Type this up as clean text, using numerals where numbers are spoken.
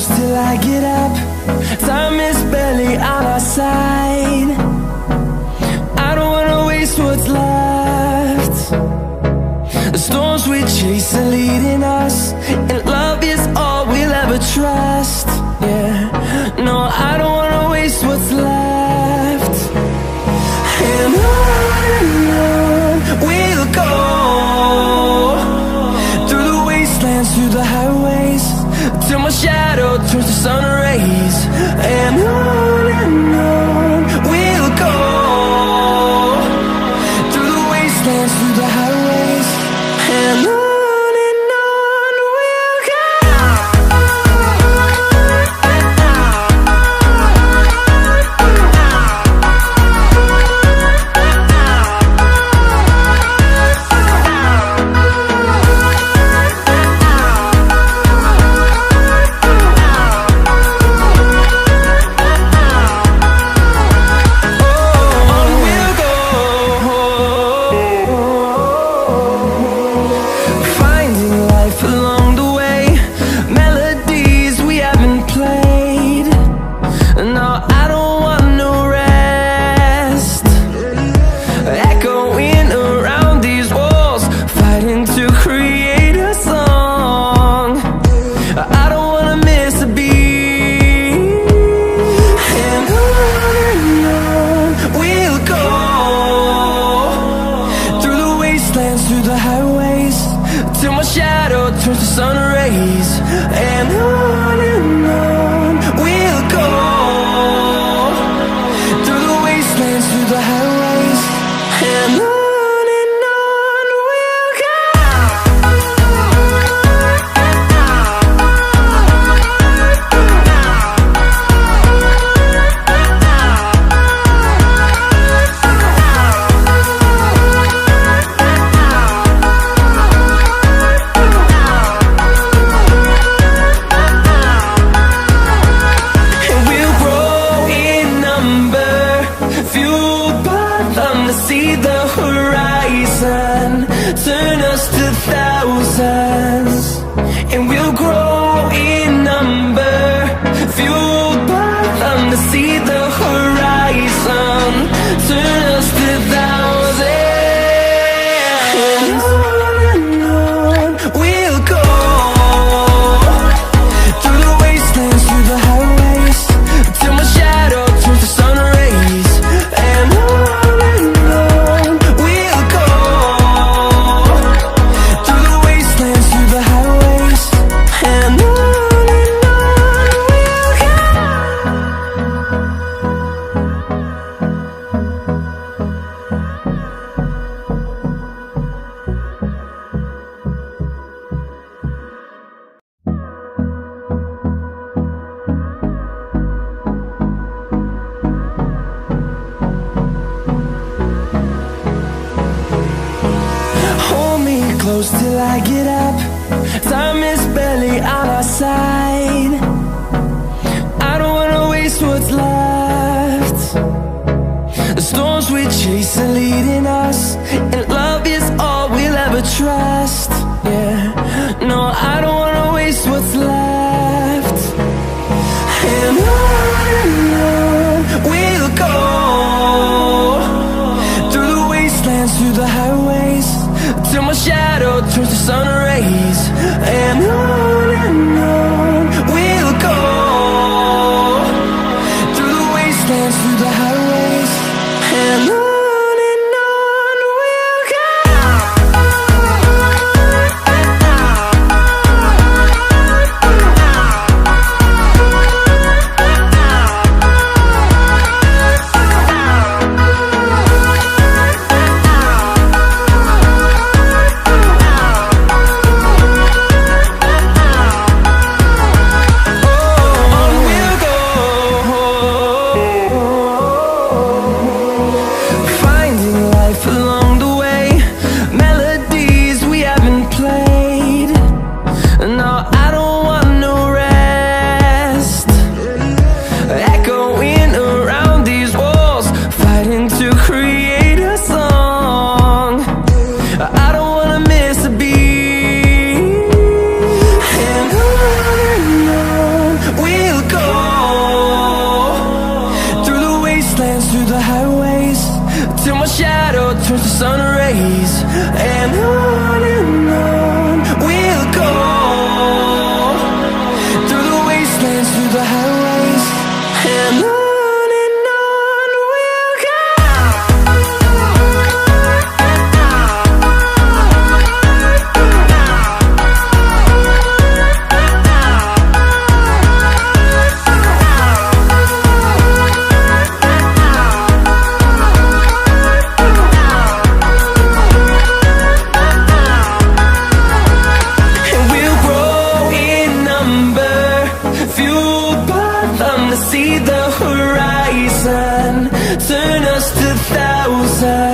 close till I get up. Time is barely on our side. I don't wanna waste what's left. The storms we chase are leading us, and love is all we'll ever trust. Yeah, no, I don't wanna waste what's left. And on we'll go, through the wastelands, through the highways, till my shadow turns to sun rays. And on we'll go, through the wastelands, through the highways, and on we'll go. Through the highways, till my shadow turns to sun rays. And on we'll go, through the wastelands, through the highways, and on we'll go. See the horizon, turn us to thousands, and we'll grow in number, fueled by them. To see the horizon, turn us to thousands, and on we'll go, through the wastelands, through the highways, till my shadow turns to sun rays. And close till I get up. Time is barely on our side. I don't wanna waste what's left. The storms we chase are leading us, and love is all we'll ever trust. Yeah, no, I don't wanna waste what's left. And on we'll go, through the wastelands, through the highways, till my shadow turns to sun rays. And on we'll go, through the wastelands, through the highways, and on. see the horizon, turn us to thousands.